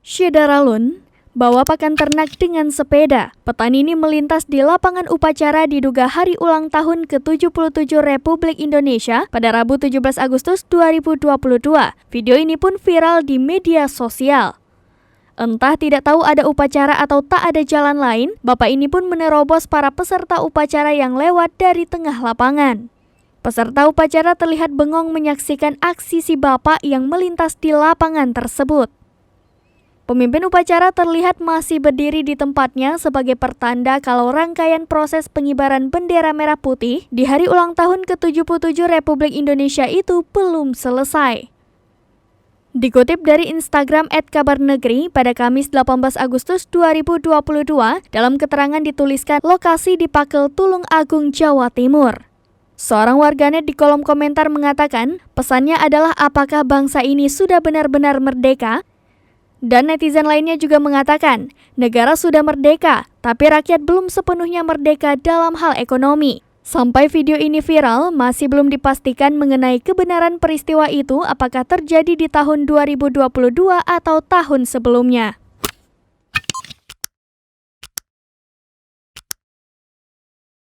Syedaralun, bawa pakan ternak dengan sepeda. Petani ini melintas di lapangan upacara diduga hari ulang tahun ke-77 Republik Indonesia pada Rabu 17 Agustus 2022. Video ini pun viral di media sosial. Entah tidak tahu ada upacara atau tak ada jalan lain, bapak ini pun menerobos para peserta upacara yang lewat dari tengah lapangan. Peserta upacara terlihat bengong menyaksikan aksi si bapak yang melintas di lapangan tersebut. Pemimpin upacara terlihat masih berdiri di tempatnya sebagai pertanda kalau rangkaian proses pengibaran bendera merah putih di hari ulang tahun ke-77 Republik Indonesia itu belum selesai. Dikutip dari Instagram @kabarnegeri pada Kamis 18 Agustus 2022, dalam keterangan dituliskan lokasi di Pakel, Tulung Agung, Jawa Timur. Seorang warganet di kolom komentar mengatakan, pesannya adalah apakah bangsa ini sudah benar-benar merdeka? Dan netizen lainnya juga mengatakan, negara sudah merdeka, tapi rakyat belum sepenuhnya merdeka dalam hal ekonomi. Sampai video ini viral, masih belum dipastikan mengenai kebenaran peristiwa itu apakah terjadi di tahun 2022 atau tahun sebelumnya.